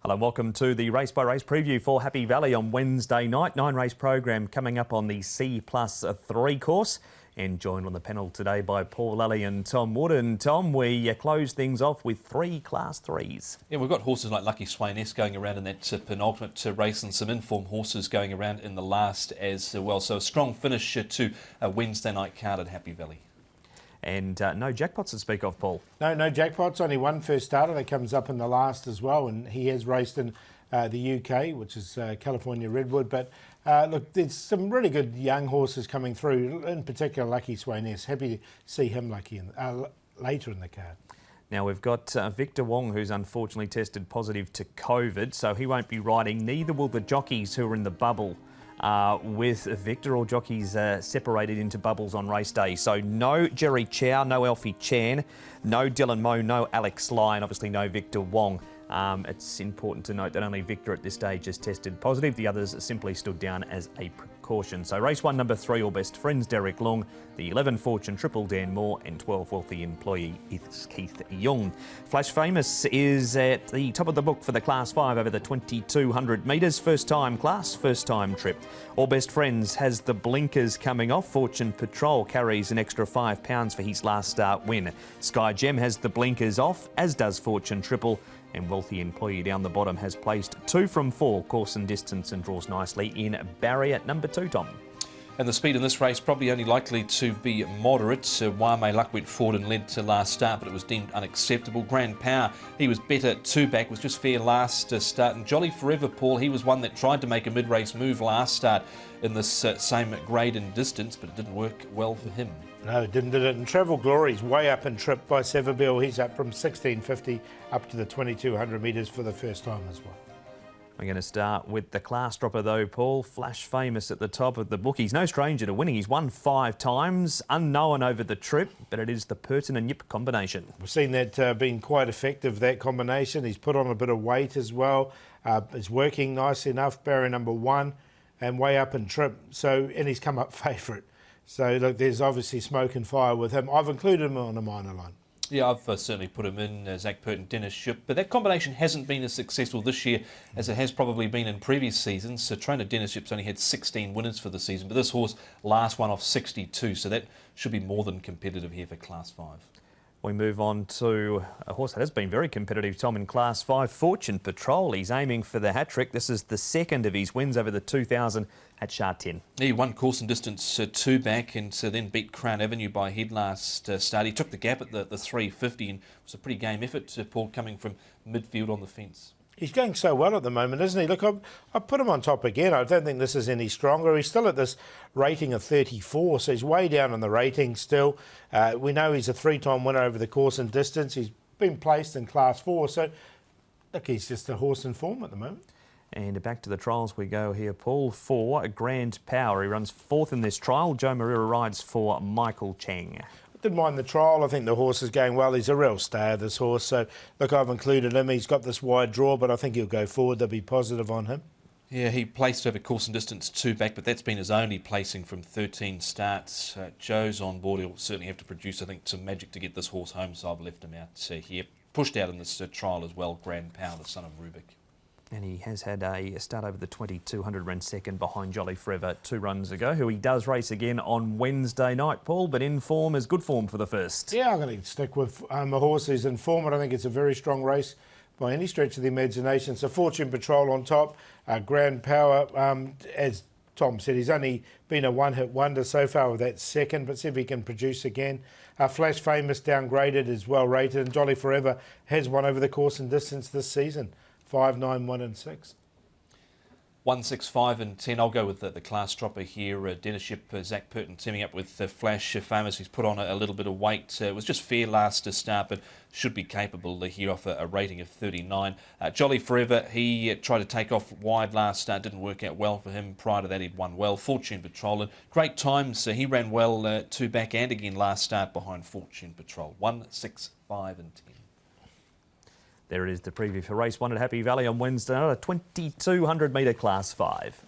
Hello and welcome to the race by race preview for Happy Valley on Wednesday night. 9-race program coming up on the C+3 course. And joined on the panel today by Paul Lally and Tom Wood. And Tom, we close things off with 3 Class 3s. Yeah, we've got horses like Lucky Swainess going around in that penultimate race, and some informed horses going around in the last as well. So a strong finish to a Wednesday night card at Happy Valley. And no jackpots to speak of, Paul. No jackpots. Only one first starter that comes up in the last as well, and he has raced in the UK, which is California Redwood. But look, there's some really good young horses coming through, in particular Lucky Swainess. Happy to see him later in the card. Now we've got Victor Wong, who's unfortunately tested positive to COVID, so he won't be riding. Neither will the jockeys who are in the bubble with Victor. All jockeys separated into bubbles on race day. So no Jerry Chow, no Alfie Chan, no Dylan Moe, no Alex Lai, and obviously no Victor Wong. It's important to note that only Victor at this stage has tested positive. The others simply stood down as a precaution. So race 1, number 3, All Best Friends, Derek Long. The 11, Fortune Triple, Dan Moore. And 12, Wealthy Employee, is Keith Young. Flash Famous is at the top of the book for the Class 5 over the 2,200 metres. First time class, first time trip. All Best Friends has the blinkers coming off. Fortune Patrol carries an extra £5 for his last start win. Sky Gem has the blinkers off, as does Fortune Triple. And Wealthy Employee down the bottom has placed 2 from 4, course and distance, and draws nicely in barrier number 2, Tom. And the speed in this race probably only likely to be moderate. Wame Luck went forward and led to last start, but it was deemed unacceptable. Grand Power, he was better 2 back, was just fair last start. And Jolly Forever, Paul, he was one that tried to make a mid-race move last start in this same grade and distance, but it didn't work well for him. No, it didn't, did it? And Travel Glory's way up in trip by Seville. He's up from 1650 up to the 2,200 metres for the first time as well. We're going to start with the class dropper though, Paul. Flash Famous at the top of the book. He's no stranger to winning. He's won 5 times, unknown over the trip, but it is the Purton and Yip combination. We've seen that being quite effective, that combination. He's put on a bit of weight as well. It's working nicely enough, barrier number 1, and way up in trip. And he's come up favourite. So look, there's obviously smoke and fire with him. I've included him on a minor line. Yeah, I've certainly put him in, Zach Purton, Dennis Ship, but that combination hasn't been as successful this year as it has probably been in previous seasons. So trainer Dennis Ship's only had 16 winners for the season, but this horse last one off 62, so that should be more than competitive here for Class 5. We move on to a horse that has been very competitive, Tom, in Class 5, Fortune Patrol. He's aiming for the hat-trick. This is the second of his wins over the 2,000 at Shah 10. He won course and distance 2 back, and then beat Crown Avenue by head last start. He took the gap at the 350, and it was a pretty game effort, Paul, coming from midfield on the fence. He's going so well at the moment, isn't he? Look, I've put him on top again. I don't think this is any stronger. He's still at this rating of 34, so he's way down in the rating still. We know he's a 3-time winner over the course and distance. He's been placed in Class 4, so look, he's just a horse in form at the moment. And back to the trials we go here, Paul, for Grand Power. He runs 4th in this trial. Joe Marira rides for Michael Chang. Didn't mind the trial. I think the horse is going well. He's a real star, this horse. So, look, I've included him. He's got this wide draw, but I think he'll go forward. They'll be positive on him. Yeah, he placed over course and distance 2 back, but that's been his only placing from 13 starts. Joe's on board. He'll certainly have to produce, I think, some magic to get this horse home, so I've left him out here. Pushed out in this trial as well, Grand Power, the son of Rubik. And he has had a start over the 2,200, ran second behind Jolly Forever 2 runs ago, who he does race again on Wednesday night, Paul, but in form is good form for the first. Yeah, I'm going to stick with a horse who's in form. I don't think it's a very strong race by any stretch of the imagination. So Fortune Patrol on top, Grand Power, as Tom said, he's only been a one-hit wonder so far with that second, but see if he can produce again. Flash Famous downgraded is well rated, and Jolly Forever has won over the course and distance this season. 5, 9, 1 and 6. 1, 6, 5 and 10. I'll go with the class dropper here. Dennis Ship, Zach Purton teaming up with Flash Famous. He's put on a little bit of weight. It was just fair last start, but should be capable here off a rating of 39. Jolly Forever, he tried to take off wide last start. Didn't work out well for him. Prior to that, he'd won well. Fortune Patrol, and great times. He ran well 2 back and again last start behind Fortune Patrol. 1, 6, 5 and 10. There it is, the preview for race 1 at Happy Valley on Wednesday night, a 2,200 metre Class 5.